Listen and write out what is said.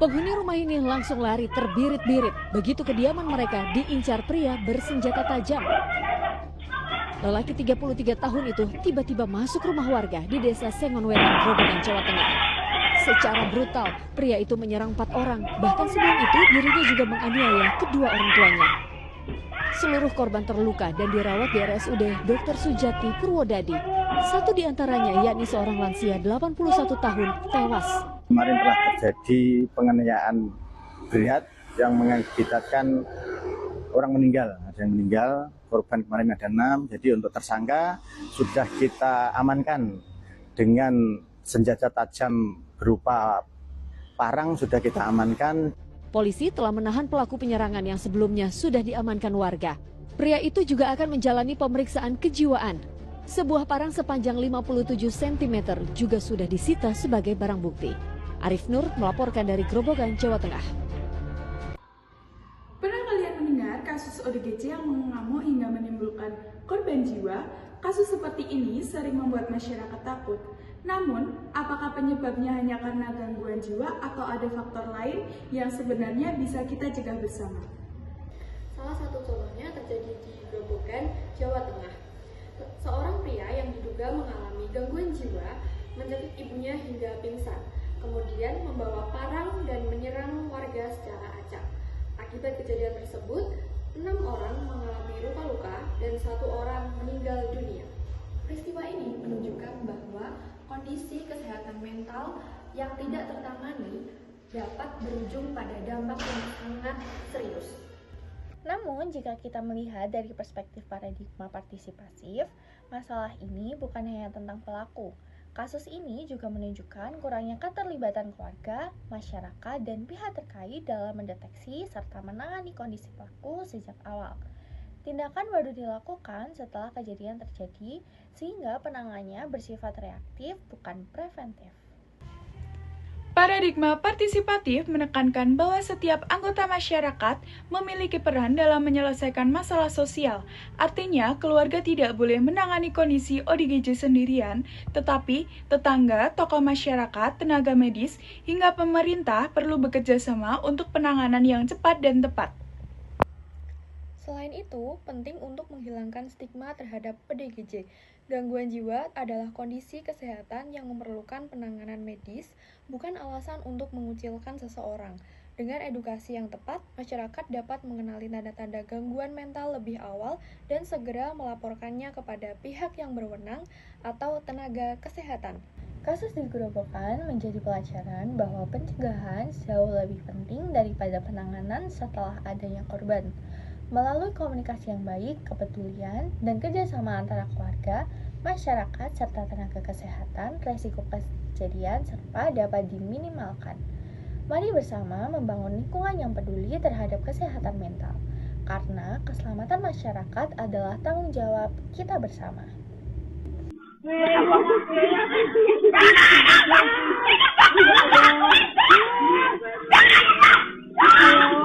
Penghuni rumah ini langsung lari terbirit-birit begitu kediaman mereka diincar pria bersenjata tajam. Lelaki 33 tahun itu tiba-tiba masuk rumah warga di desa Sengonwetan, Grobogan, Jawa Tengah. Secara brutal, pria itu menyerang 4 orang, bahkan sebelum itu dirinya juga menganiaya kedua orang tuanya. Seluruh korban terluka dan dirawat di RSUD Dr. Sujati Purwodadi. Satu di antaranya, yakni seorang lansia 81 tahun, tewas. Kemarin telah terjadi penganiayaan berat yang mengakibatkan orang meninggal. Ada yang meninggal, korban kemarin ada 6. Jadi untuk tersangka sudah kita amankan dengan senjata tajam berupa parang sudah kita amankan. Polisi telah menahan pelaku penyerangan yang sebelumnya sudah diamankan warga. Pria itu juga akan menjalani pemeriksaan kejiwaan. Sebuah parang sepanjang 57 cm juga sudah disita sebagai barang bukti. Arif Nur melaporkan dari Grobogan, Jawa Tengah. Pernah kalian mendengar kasus ODGJ yang mengamuk hingga menimbulkan korban jiwa? Kasus seperti ini sering membuat masyarakat takut. Namun, apakah penyebabnya hanya karena gangguan jiwa atau ada faktor lain yang sebenarnya bisa kita cegah bersama? Salah satu contohnya terjadi di Grobogan, Jawa Tengah. Seorang pria yang diduga mengalami gangguan jiwa mencekik ibunya hingga pingsan, kemudian membawa parang dan menyerang warga secara acak. Akibat kejadian tersebut, 6 orang mengalami luka-luka dan 1 orang meninggal dunia. Peristiwa ini menunjukkan bahwa kondisi kesehatan mental yang tidak tertangani dapat berujung pada dampak yang sangat serius. Namun, jika kita melihat dari perspektif paradigma partisipasif, masalah ini bukan hanya tentang pelaku. Kasus ini juga menunjukkan kurangnya keterlibatan keluarga, masyarakat, dan pihak terkait dalam mendeteksi serta menangani kondisi pelaku sejak awal. Tindakan baru dilakukan setelah kejadian terjadi, sehingga penanganannya bersifat reaktif, bukan preventif. Paradigma partisipatif menekankan bahwa setiap anggota masyarakat memiliki peran dalam menyelesaikan masalah sosial. Artinya, keluarga tidak boleh menangani kondisi ODGJ sendirian, tetapi tetangga, tokoh masyarakat, tenaga medis, hingga pemerintah perlu bekerja sama untuk penanganan yang cepat dan tepat. Selain itu, penting untuk menghilangkan stigma terhadap ODGJ. Gangguan jiwa adalah kondisi kesehatan yang memerlukan penanganan medis, bukan alasan untuk mengucilkan seseorang. Dengan edukasi yang tepat, masyarakat dapat mengenali tanda-tanda gangguan mental lebih awal dan segera melaporkannya kepada pihak yang berwenang atau tenaga kesehatan. Kasus di Grobogan menjadi pelajaran bahwa pencegahan jauh lebih penting daripada penanganan setelah adanya korban. Melalui komunikasi yang baik, kepedulian, dan kerjasama antara keluarga, masyarakat, serta tenaga kesehatan, resiko kejadian serupa dapat diminimalkan. Mari bersama membangun lingkungan yang peduli terhadap kesehatan mental, karena keselamatan masyarakat adalah tanggung jawab kita bersama. Halo.